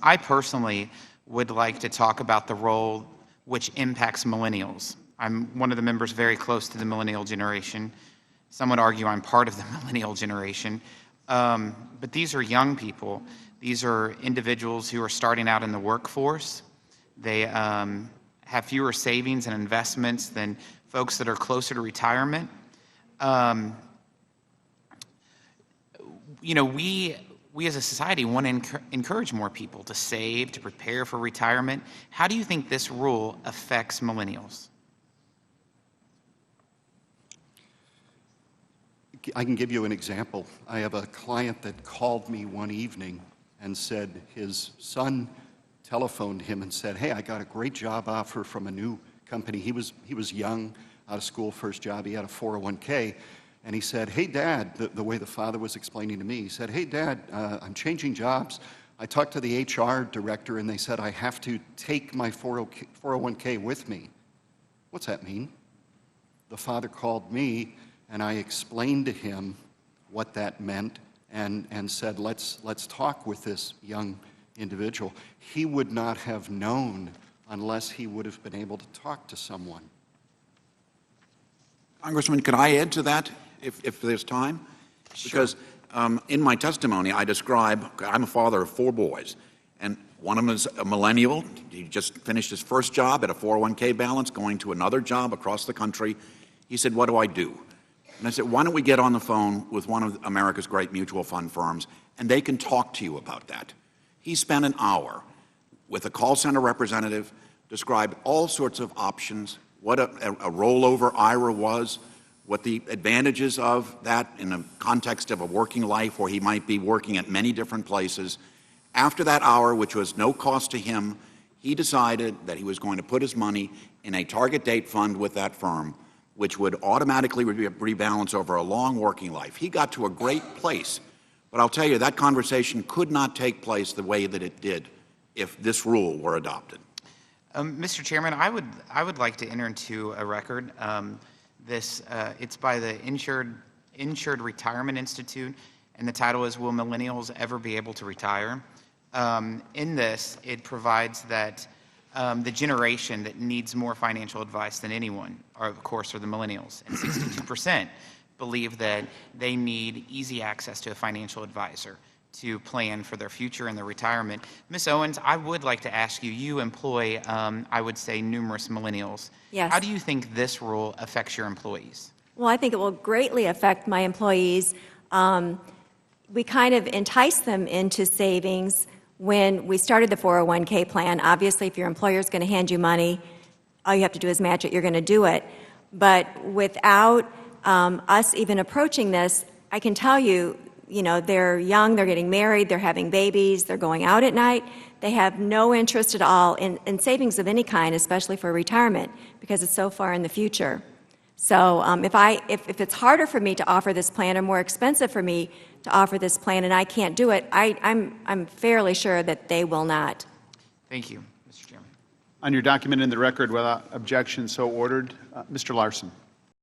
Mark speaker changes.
Speaker 1: I personally would like to talk about the role which impacts millennials. I'm one of the members very close to the millennial generation. Some would argue I'm part of the millennial generation. But these are young people. These are individuals who are starting out in the workforce. They have fewer savings and investments than folks that are closer to retirement. We as a society want to encourage more people to save, to prepare for retirement. How do you think this rule affects millennials?
Speaker 2: I can give you an example. I have a client that called me one evening and said his son telephoned him and said, "Hey, I got a great job offer from a new company." He was young, out of school, first job. He had a 401k. And he said, "Hey, Dad," the way the father was explaining to me, he said, "Hey, Dad, I'm changing jobs. I talked to the HR director, and they said I have to take my 401k with me." What's that mean? The father called me, and I explained to him what that meant and said, let's talk with this young individual. He would not have known unless he would have been able to talk to someone.
Speaker 3: Congressman, could I add to that if there's time?
Speaker 2: Sure.
Speaker 3: Because in my testimony, I describe, I'm a father of 4 boys, and one of them is a millennial. He just finished his first job at a 401k balance, going to another job across the country. He said, "What do I do?" And I said, "Why don't we get on the phone with one of America's great mutual fund firms, and they can talk to you about that." He spent an hour with a call center representative, described all sorts of options, what a rollover IRA was, what the advantages of that in the context of a working life where he might be working at many different places. After that hour, which was no cost to him, he decided that he was going to put his money in a target date fund with that firm, which would automatically rebalance over a long working life. He got to a great place, but I'll tell you, that conversation could not take place the way that it did if this rule were adopted.
Speaker 1: Mr. Chairman, I would like to enter into a record. It's by the Insured Retirement Institute, and the title is "Will Millennials Ever Be Able to Retire?" In this, it provides that the generation that needs more financial advice than anyone, of course, are the millennials, and 62% believe that they need easy access to a financial advisor to plan for their future and their retirement. Ms. Owens, I would like to ask you, you employ, I would say, numerous millennials.
Speaker 4: Yes.
Speaker 1: How do you think this rule affects your employees?
Speaker 4: Well, I think it will greatly affect my employees. We kind of entice them into savings when we started the 401k plan. Obviously, if your employer is going to hand you money, all you have to do is match it, you're going to do it. But without us even approaching this, I can tell you, they're young, they're getting married, they're having babies, they're going out at night. They have no interest at all in savings of any kind, especially for retirement, because it's so far in the future. So if it's harder for me to offer this plan or more expensive for me to offer this plan and I can't do it, I'm fairly sure that they will not.
Speaker 1: Thank you, Mr. Chairman.
Speaker 5: On your document in the record, without objection, so ordered. Mr. Larson.